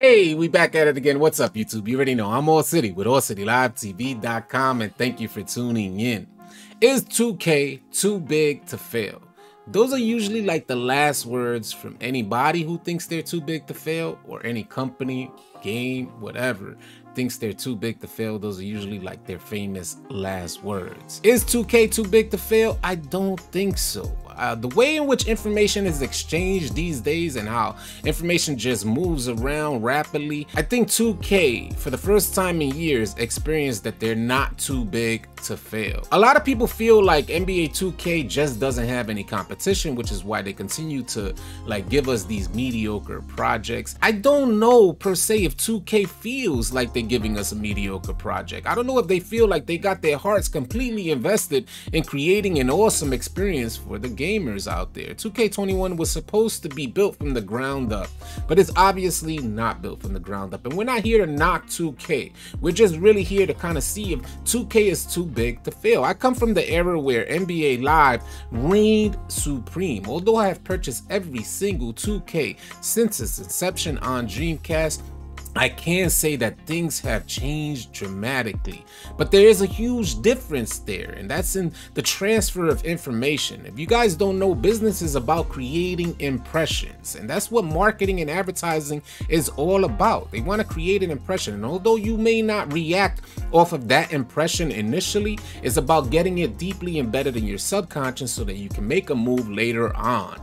Hey, we back at it again. What's up, YouTube? You already know I'm AllCity with AllCityLiveTV.com, and thank you for tuning in. Is 2K too big to fail? Those are usually like the last words from anybody who thinks they're too big to fail, or any company, game, whatever thinks they're too big to fail. Those are usually like their famous last words. Is 2K too big to fail? I don't think so. The way in which information is exchanged these days and how information just moves around rapidly, I think 2K, for the first time in years, experienced that they're not too big to fail. A lot of people feel like NBA 2K just doesn't have any competition, which is why they continue to give us these mediocre projects. I don't know per se if 2K feels like they're giving us a mediocre project. I don't know if they feel like they got their hearts completely invested in creating an awesome experience for the gamers out there. 2K21 was supposed to be built from the ground up, but it's obviously not built from the ground up. And we're not here to knock 2K. We're just really here to kind of see if 2K is too big to fail. I come from the era where NBA Live reigned supreme. Although I have purchased every single 2K since its inception on Dreamcast, I can say that things have changed dramatically, but there is a huge difference there, and that's in the transfer of information. If you guys don't know, business is about creating impressions, and that's what marketing and advertising is all about. They want to create an impression, and although you may not react off of that impression initially, it's about getting it deeply embedded in your subconscious so that you can make a move later on.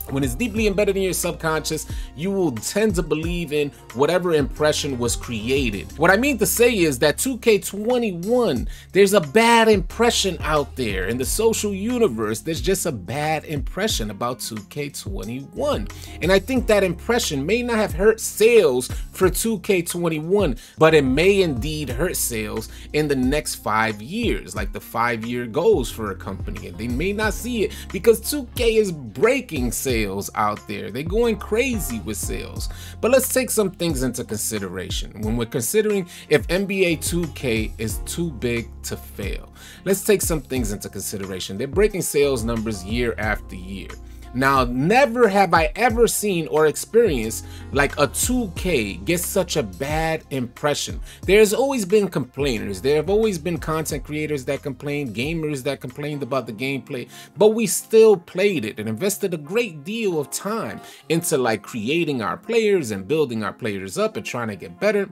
When it's deeply embedded in your subconscious, you will tend to believe in whatever impression was created. What I mean to say is that 2K21, there's a bad impression out there. In the social universe, there's just a bad impression about 2K21. And I think that impression may not have hurt sales for 2K21, but it may indeed hurt sales in the next 5 years, like the 5-year goals for a company. And they may not see it because 2K is breaking sales out there. They're going crazy with sales. But let's take some things into consideration when we're considering if NBA 2K is too big to fail. Let's take some things into consideration. They're breaking sales numbers year after year. Now, never have I ever seen or experienced like a 2K get such a bad impression. There's always been complainers. There have always been content creators that complained, gamers that complained about the gameplay, but we still played it and invested a great deal of time into creating our players and building our players up and trying to get better.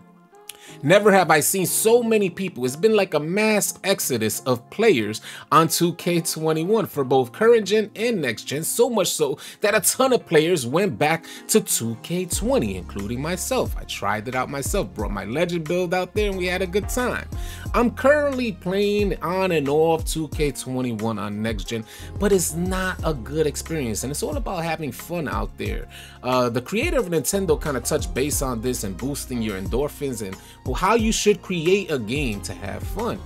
Never have I seen so many people. It's been like a mass exodus of players on 2K21 for both current gen and next gen, so much so that a ton of players went back to 2K20, including myself. I tried it out myself, brought my legend build out there, and we had a good time. I'm currently playing on and off 2K21 on next gen, but it's not a good experience, and it's all about having fun out there. The creator of Nintendo kind of touched base on this and boosting your endorphins and how you should create a game to have fun.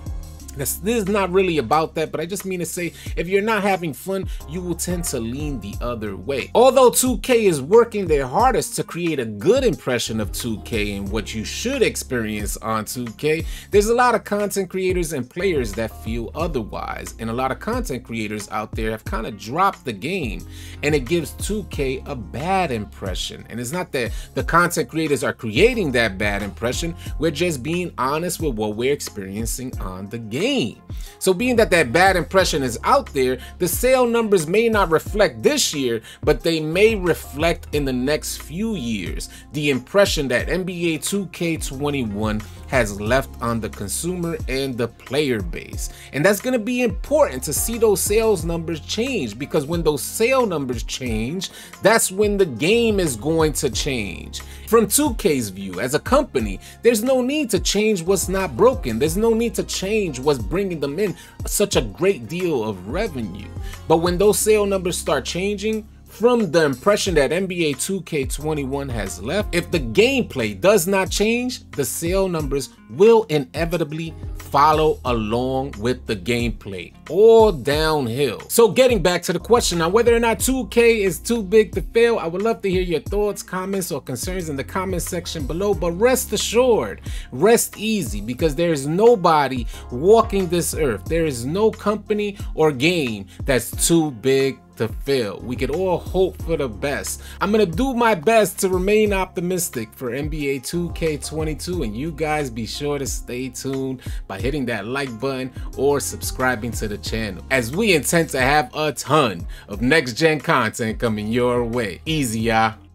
This is not really about that, but I just mean to say, if you're not having fun, you will tend to lean the other way. Although 2K is working their hardest to create a good impression of 2K and what you should experience on 2K, there's a lot of content creators and players that feel otherwise. And a lot of content creators out there have kind of dropped the game, and it gives 2K a bad impression. And it's not that the content creators are creating that bad impression, we're just being honest with what we're experiencing on the game. So being that bad impression is out there, the sale numbers may not reflect this year, but they may reflect in the next few years the impression that NBA 2K21 has left on the consumer and the player base. And that's going to be important to see those sales numbers change, because when those sale numbers change, that's when the game is going to change. From 2K's view, as a company, there's no need to change what's not broken. There's no need to change what's bringing them in such a great deal of revenue. But when those sale numbers start changing, from the impression that NBA 2K21 has left, if the gameplay does not change, the sale numbers will inevitably follow along with the gameplay, all downhill. So getting back to the question on whether or not 2K is too big to fail, I would love to hear your thoughts, comments, or concerns in the comment section below. But rest assured, rest easy, because there is nobody walking this earth, there is no company or game that's too big to fail. We could all hope for the best. I'm gonna do my best to remain optimistic for NBA 2K22, and you guys be sure to stay tuned by hitting that like button or subscribing to the channel, as we intend to have a ton of next gen content coming your way. Easy, y'all.